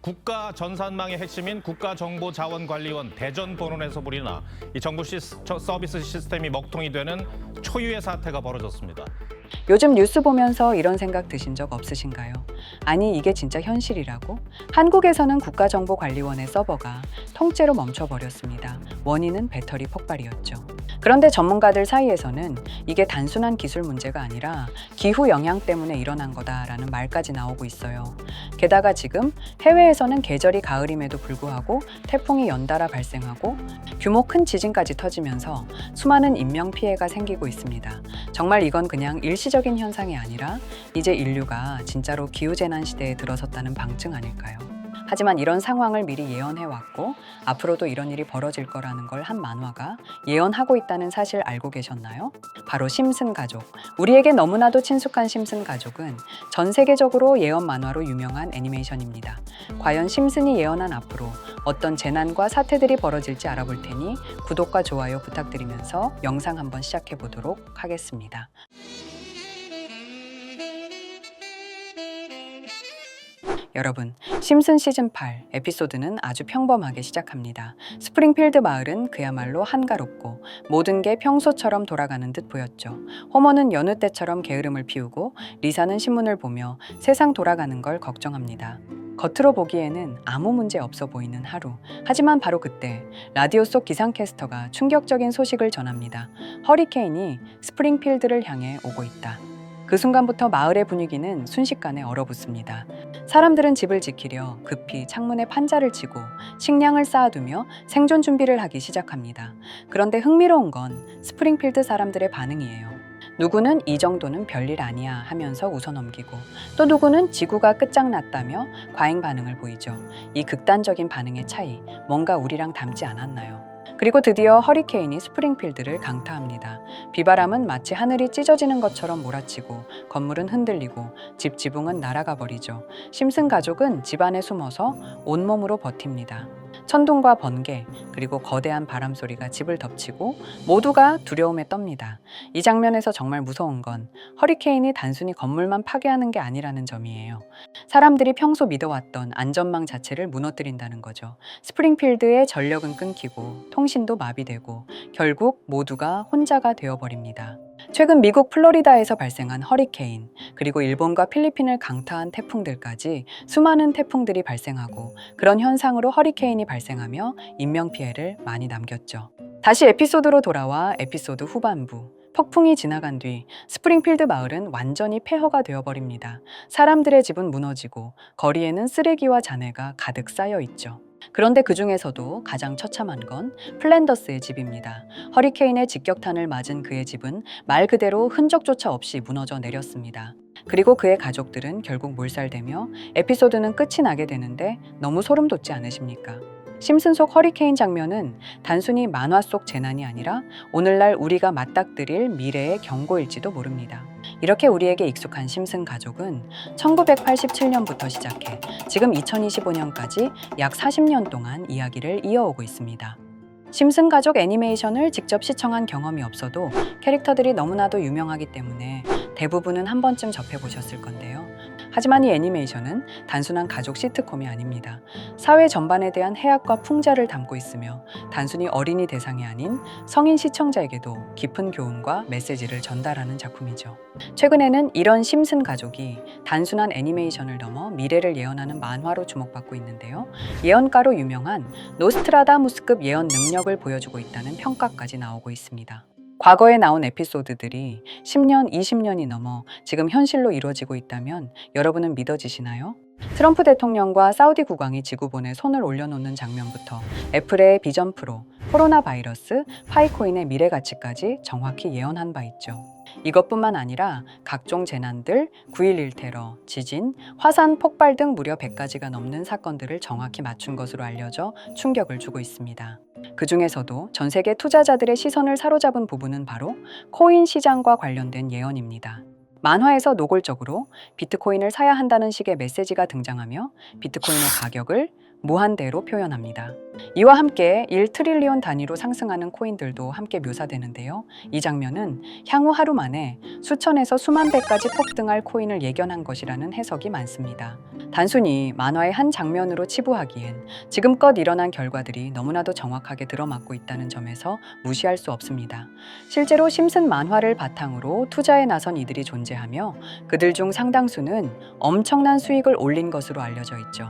국가 전산망의 핵심인 국가정보자원관리원 대전본원에서 벌이나 이 정부 서비스 시스템이 먹통이 되는 초유의 사태가 벌어졌습니다. 요즘 뉴스 보면서 이런 생각 드신 적 없으신가요? 아니, 이게 진짜 현실이라고? 한국에서는 국가정보관리원의 서버가 통째로 멈춰버렸습니다. 원인은 배터리 폭발이었죠. 그런데 전문가들 사이에서는 이게 단순한 기술 문제가 아니라 기후 영향 때문에 일어난 거다라는 말까지 나오고 있어요. 게다가 지금 해외에서는 계절이 가을임에도 불구하고 태풍이 연달아 발생하고 규모 큰 지진까지 터지면서 수많은 인명피해가 생기고 있습니다. 정말 이건 그냥 일시적인 현상이 아니라 이제 인류가 진짜로 기후재난 시대에 들어섰다는 방증 아닐까요? 하지만 이런 상황을 미리 예언해왔고 앞으로도 이런 일이 벌어질 거라는 걸 한 만화가 예언하고 있다는 사실 알고 계셨나요? 바로 심슨 가족. 우리에게 너무나도 친숙한 심슨 가족은 전 세계적으로 예언 만화로 유명한 애니메이션입니다. 과연 심슨이 예언한 앞으로 어떤 재난과 사태들이 벌어질지 알아볼 테니 구독과 좋아요 부탁드리면서 영상 한번 시작해 보도록 하겠습니다. 여러분, 심슨 시즌 8 에피소드는 아주 평범하게 시작합니다. 스프링필드 마을은 그야말로 한가롭고 모든 게 평소처럼 돌아가는 듯 보였죠. 호머는 여느 때처럼 게으름을 피우고 리사는 신문을 보며 세상 돌아가는 걸 걱정합니다. 겉으로 보기에는 아무 문제 없어 보이는 하루. 하지만 바로 그때 라디오 속 기상캐스터가 충격적인 소식을 전합니다. 허리케인이 스프링필드를 향해 오고 있다. 그 순간부터 마을의 분위기는 순식간에 얼어붙습니다. 사람들은 집을 지키려 급히 창문에 판자를 치고 식량을 쌓아두며 생존 준비를 하기 시작합니다. 그런데 흥미로운 건 스프링필드 사람들의 반응이에요. 누구는 이 정도는 별일 아니야 하면서 웃어넘기고 또 누구는 지구가 끝장났다며 과잉 반응을 보이죠. 이 극단적인 반응의 차이, 뭔가 우리랑 닮지 않았나요? 그리고 드디어 허리케인이 스프링필드를 강타합니다. 비바람은 마치 하늘이 찢어지는 것처럼 몰아치고 건물은 흔들리고 집 지붕은 날아가 버리죠. 심슨 가족은 집 안에 숨어서 온몸으로 버팁니다. 천둥과 번개 그리고 거대한 바람 소리가 집을 덮치고 모두가 두려움에 떱니다. 이 장면에서 정말 무서운 건 허리케인이 단순히 건물만 파괴하는 게 아니라는 점이에요. 사람들이 평소 믿어왔던 안전망 자체를 무너뜨린다는 거죠. 스프링필드의 전력은 끊기고 통신도 마비되고 결국 모두가 혼자가 되어버립니다. 최근 미국 플로리다에서 발생한 허리케인, 그리고 일본과 필리핀을 강타한 태풍들까지 수많은 태풍들이 발생하고 그런 현상으로 허리케인이 발생하며 인명피해를 많이 남겼죠. 다시 에피소드로 돌아와 에피소드 후반부. 폭풍이 지나간 뒤 스프링필드 마을은 완전히 폐허가 되어버립니다. 사람들의 집은 무너지고 거리에는 쓰레기와 잔해가 가득 쌓여 있죠. 그런데 그 중에서도 가장 처참한 건 플랜더스의 집입니다. 허리케인의 직격탄을 맞은 그의 집은 말 그대로 흔적조차 없이 무너져 내렸습니다. 그리고 그의 가족들은 결국 몰살되며 에피소드는 끝이 나게 되는데 너무 소름 돋지 않으십니까? 심슨 속 허리케인 장면은 단순히 만화 속 재난이 아니라 오늘날 우리가 맞닥뜨릴 미래의 경고일지도 모릅니다. 이렇게 우리에게 익숙한 심슨 가족은 1987년부터 시작해 지금 2025년까지 약 40년 동안 이야기를 이어오고 있습니다. 심슨 가족 애니메이션을 직접 시청한 경험이 없어도 캐릭터들이 너무나도 유명하기 때문에 대부분은 한 번쯤 접해보셨을 건데요. 하지만 이 애니메이션은 단순한 가족 시트콤이 아닙니다. 사회 전반에 대한 해악과 풍자를 담고 있으며 단순히 어린이 대상이 아닌 성인 시청자에게도 깊은 교훈과 메시지를 전달하는 작품이죠. 최근에는 이런 심슨 가족이 단순한 애니메이션을 넘어 미래를 예언하는 만화로 주목받고 있는데요. 예언가로 유명한 노스트라다무스급 예언 능력을 보여주고 있다는 평가까지 나오고 있습니다. 과거에 나온 에피소드들이 10년, 20년이 넘어 지금 현실로 이루어지고 있다면 여러분은 믿어지시나요? 트럼프 대통령과 사우디 국왕이 지구본에 손을 올려놓는 장면부터 애플의 비전 프로, 코로나 바이러스, 파이코인의 미래 가치까지 정확히 예언한 바 있죠. 이것뿐만 아니라 각종 재난들, 9.11 테러, 지진, 화산 폭발 등 무려 100가지가 넘는 사건들을 정확히 맞춘 것으로 알려져 충격을 주고 있습니다. 그 중에서도 전 세계 투자자들의 시선을 사로잡은 부분은 바로 코인 시장과 관련된 예언입니다. 만화에서 노골적으로 비트코인을 사야 한다는 식의 메시지가 등장하며 비트코인의 가격을 무한대로 표현합니다. 이와 함께 1트릴리온 단위로 상승하는 코인들도 함께 묘사되는데요. 이 장면은 향후 하루 만에 수천에서 수만 배까지 폭등할 코인을 예견한 것이라는 해석이 많습니다. 단순히 만화의 한 장면으로 치부하기엔 지금껏 일어난 결과들이 너무나도 정확하게 들어맞고 있다는 점에서 무시할 수 없습니다. 실제로 심슨 만화를 바탕으로 투자에 나선 이들이 존재하며 그들 중 상당수는 엄청난 수익을 올린 것으로 알려져 있죠.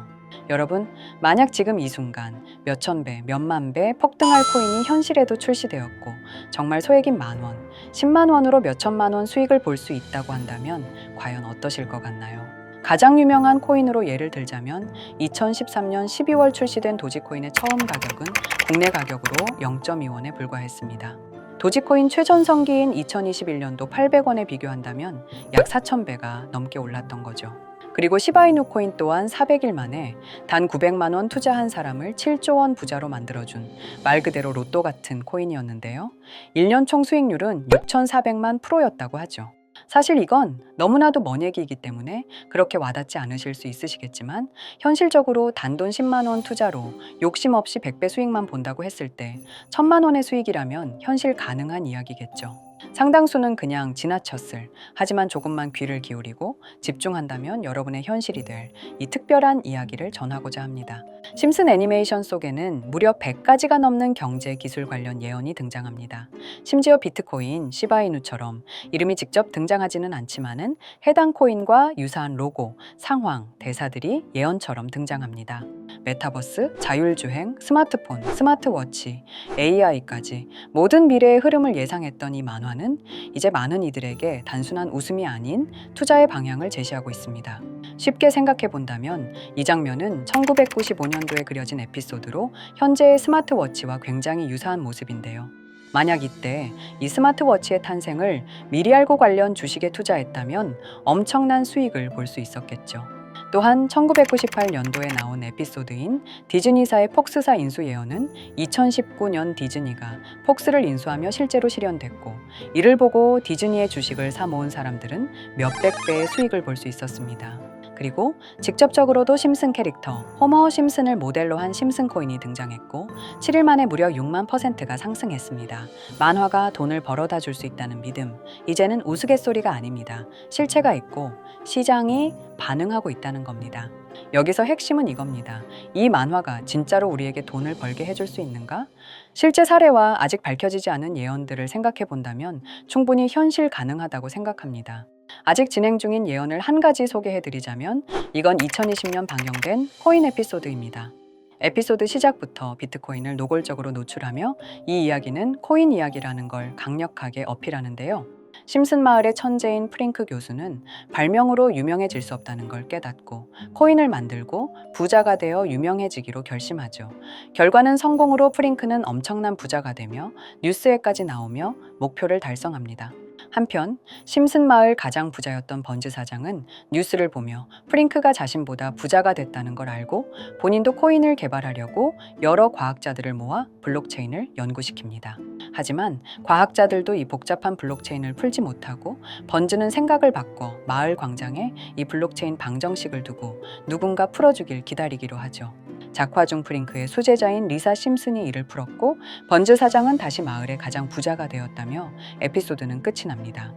여러분, 만약 지금 이 순간 몇천 배, 몇만 배 폭등할 코인이 현실에도 출시되었고 정말 소액인 10,000원, 10만 원으로 몇천만 원 수익을 볼 수 있다고 한다면 과연 어떠실 것 같나요? 가장 유명한 코인으로 예를 들자면 2013년 12월 출시된 도지코인의 처음 가격은 국내 가격으로 0.2원에 불과했습니다. 도지코인 최전성기인 2021년도 800원에 비교한다면 약 4,000배가 넘게 올랐던 거죠. 그리고 시바이누 코인 또한 400일 만에 단 900만 원 투자한 사람을 7조 원 부자로 만들어준 말 그대로 로또 같은 코인이었는데요. 1년 총 수익률은 6,400만 프로였다고 하죠. 사실 이건 너무나도 먼 얘기이기 때문에 그렇게 와닿지 않으실 수 있으시겠지만 현실적으로 단돈 10만 원 투자로 욕심 없이 100배 수익만 본다고 했을 때 1,000만 원의 수익이라면 현실 가능한 이야기겠죠. 상당수는 그냥 지나쳤을, 하지만 조금만 귀를 기울이고 집중한다면 여러분의 현실이 될 이 특별한 이야기를 전하고자 합니다. 심슨 애니메이션 속에는 무려 100가지가 넘는 경제 기술 관련 예언이 등장합니다. 심지어 비트코인, 시바이누처럼 이름이 직접 등장하지는 않지만은 해당 코인과 유사한 로고, 상황, 대사들이 예언처럼 등장합니다. 메타버스, 자율주행, 스마트폰, 스마트워치, AI까지 모든 미래의 흐름을 예상했던 이 만화는 이제 많은 이들에게 단순한 웃음이 아닌 투자의 방향을 제시하고 있습니다. 쉽게 생각해 본다면 이 장면은 1995년도에 그려진 에피소드로 현재의 스마트워치와 굉장히 유사한 모습인데요. 만약 이때 이 스마트워치의 탄생을 미리 알고 관련 주식에 투자했다면 엄청난 수익을 볼 수 있었겠죠. 또한 1998년도에 나온 에피소드인 디즈니사의 폭스사 인수 예언은 2019년 디즈니가 폭스를 인수하며 실제로 실현됐고 이를 보고 디즈니의 주식을 사 모은 사람들은 몇백 배의 수익을 볼 수 있었습니다. 그리고 직접적으로도 심슨 캐릭터 호머 심슨을 모델로 한 심슨 코인이 등장했고 7일 만에 무려 6만%가 상승했습니다. 만화가 돈을 벌어다 줄 수 있다는 믿음, 이제는 우스갯소리가 아닙니다. 실체가 있고 시장이 반응하고 있다는 겁니다. 여기서 핵심은 이겁니다. 이 만화가 진짜로 우리에게 돈을 벌게 해줄 수 있는가? 실제 사례와 아직 밝혀지지 않은 예언들을 생각해 본다면 충분히 현실 가능하다고 생각합니다. 아직 진행 중인 예언을 한 가지 소개해드리자면 이건 2020년 방영된 코인 에피소드입니다. 에피소드 시작부터 비트코인을 노골적으로 노출하며 이 이야기는 코인 이야기라는 걸 강력하게 어필하는데요. 심슨 마을의 천재인 프링크 교수는 발명으로 유명해질 수 없다는 걸 깨닫고 코인을 만들고 부자가 되어 유명해지기로 결심하죠. 결과는 성공으로 프링크는 엄청난 부자가 되며 뉴스에까지 나오며 목표를 달성합니다. 한편 심슨 마을 가장 부자였던 번즈 사장은 뉴스를 보며 프링크가 자신보다 부자가 됐다는 걸 알고 본인도 코인을 개발하려고 여러 과학자들을 모아 블록체인을 연구시킵니다. 하지만 과학자들도 이 복잡한 블록체인을 풀지 못하고 번즈는 생각을 바꿔 마을 광장에 이 블록체인 방정식을 두고 누군가 풀어주길 기다리기로 하죠. 작화 중 프링크의 수제자인 리사 심슨이 이를 풀었고 번즈 사장은 다시 마을의 가장 부자가 되었다며 에피소드는 끝이 납니다.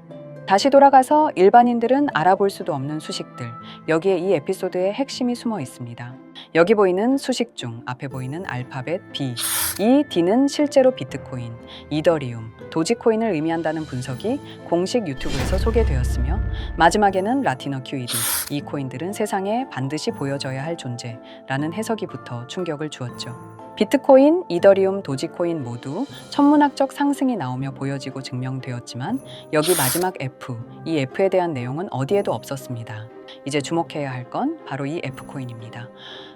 다시 돌아가서 일반인들은 알아볼 수도 없는 수식들, 여기에 이 에피소드의 핵심이 숨어 있습니다. 여기 보이는 수식 중 앞에 보이는 알파벳 B, 이 D는 실제로 비트코인, 이더리움, 도지코인을 의미한다는 분석이 공식 유튜브에서 소개되었으며 마지막에는 라티너 QED, 이 코인들은 세상에 반드시 보여져야 할 존재라는 해석이 붙어 충격을 주었죠. 비트코인, 이더리움, 도지코인 모두 천문학적 상승이 나오며 보여지고 증명되었지만 여기 마지막 F, 이 F에 대한 내용은 어디에도 없었습니다. 이제 주목해야 할 건 바로 이 F코인입니다.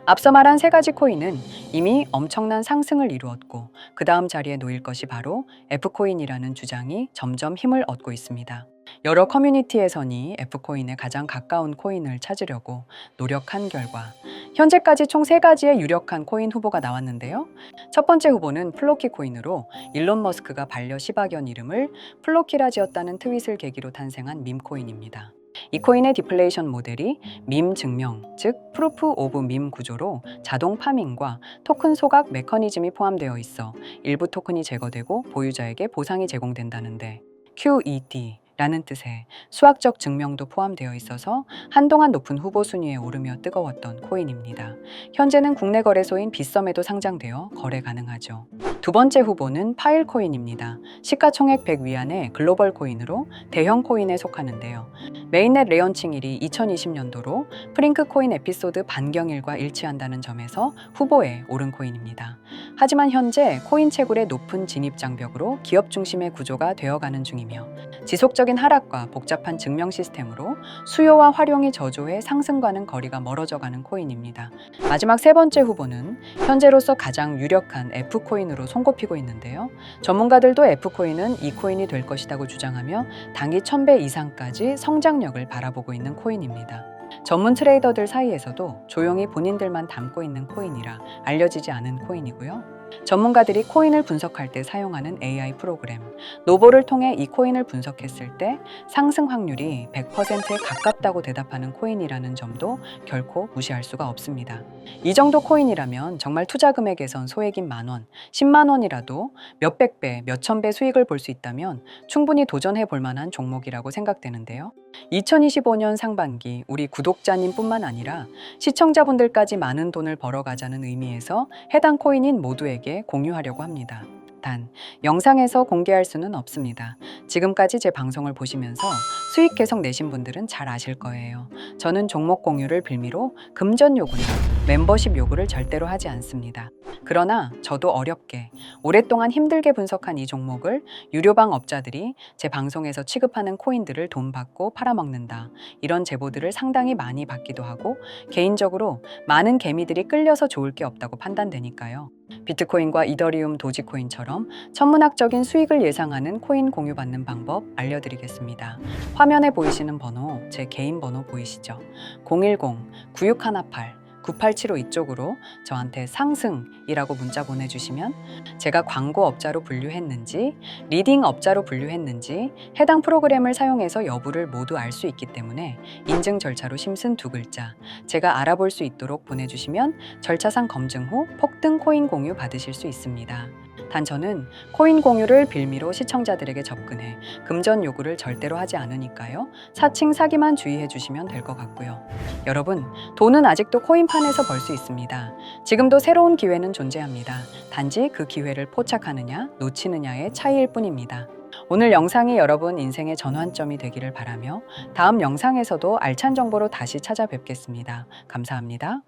앞서 말한 세 가지 코인은 이미 엄청난 상승을 이루었고 그 다음 자리에 놓일 것이 바로 F코인이라는 주장이 점점 힘을 얻고 있습니다. 여러 커뮤니티에서는 F코인에 가장 가까운 코인을 찾으려고 노력한 결과 현재까지 총 3가지의 유력한 코인 후보가 나왔는데요. 첫 번째 후보는 플로키 코인으로 일론 머스크가 반려 시바견 이름을 플로키라 지었다는 트윗을 계기로 탄생한 밈코인입니다. 이 코인의 디플레이션 모델이 밈 증명, 즉 프루프 오브 밈 구조로 자동 파밍과 토큰 소각 메커니즘이 포함되어 있어 일부 토큰이 제거되고 보유자에게 보상이 제공된다는데 QED 라는 뜻의 수학적 증명도 포함되어 있어서 한동안 높은 후보 순위에 오르며 뜨거웠던 코인입니다. 현재는 국내 거래소인 빗썸에도 상장되어 거래 가능하죠. 두 번째 후보는 파일코인입니다. 시가총액 100 위안의 글로벌 코인으로 대형 코인에 속하는데요. 메인넷 레언칭일이 2020년도로 프링크 코인 에피소드 반경일과 일치한다는 점에서 후보에 오른 코인입니다. 하지만 현재 코인 채굴의 높은 진입 장벽으로 기업 중심의 구조가 되어가는 중이며 지속적인 하락과 복잡한 증명 시스템으로 수요와 활용이 저조해 상승과는 거리가 멀어져가는 코인입니다. 마지막 세 번째 후보는 현재로서 가장 유력한 F코인으로 손꼽히고 있는데요. 전문가들도 F코인은 이 코인이 될 것이라고 주장하며 단기 1000배 이상까지 성장력을 바라보고 있는 코인입니다. 전문 트레이더들 사이에서도 조용히 본인들만 담고 있는 코인이라 알려지지 않은 코인이고요. 전문가들이 코인을 분석할 때 사용하는 AI 프로그램 노보를 통해 이 코인을 분석했을 때 상승 확률이 100%에 가깝다고 대답하는 코인이라는 점도 결코 무시할 수가 없습니다. 이 정도 코인이라면 정말 투자 금액에선 소액인 10,000원, 10만 원이라도 몇백 배, 몇천 배 수익을 볼 수 있다면 충분히 도전해 볼 만한 종목이라고 생각되는데요. 2025년 상반기 우리 구독자님뿐만 아니라 시청자분들까지 많은 돈을 벌어가자는 의미에서 해당 코인인 모두에게 공유하려고 합니다. 단, 영상에서 공개할 수는 없습니다. 지금까지 제 방송을 보시면서 수익 계속 내신 분들은 잘 아실 거예요. 저는 종목 공유를 빌미로 금전 요구나 멤버십 요구를 절대로 하지 않습니다. 그러나 저도 어렵게 오랫동안 힘들게 분석한 이 종목을 유료방 업자들이 제 방송에서 취급하는 코인들을 돈 받고 팔아먹는다. 이런 제보들을 상당히 많이 받기도 하고 개인적으로 많은 개미들이 끌려서 좋을 게 없다고 판단되니까요. 비트코인과 이더리움, 도지코인처럼 천문학적인 수익을 예상하는 코인 공유받는 방법 알려드리겠습니다. 화면에 보이시는 번호, 제 개인 번호 보이시죠? 010-9618-9875 이쪽으로 저한테 상승이라고 문자 보내주시면 제가 광고 업자로 분류했는지, 리딩 업자로 분류했는지 해당 프로그램을 사용해서 여부를 모두 알 수 있기 때문에 인증 절차로 심슨 2글자 제가 알아볼 수 있도록 보내주시면 절차상 검증 후 폭등 코인 공유 받으실 수 있습니다. 단 저는 코인 공유를 빌미로 시청자들에게 접근해 금전 요구를 절대로 하지 않으니까요. 사칭 사기만 주의해 주시면 될 것 같고요. 여러분, 돈은 아직도 코인판에서 벌 수 있습니다. 지금도 새로운 기회는 존재합니다. 단지 그 기회를 포착하느냐, 놓치느냐의 차이일 뿐입니다. 오늘 영상이 여러분 인생의 전환점이 되기를 바라며 다음 영상에서도 알찬 정보로 다시 찾아뵙겠습니다. 감사합니다.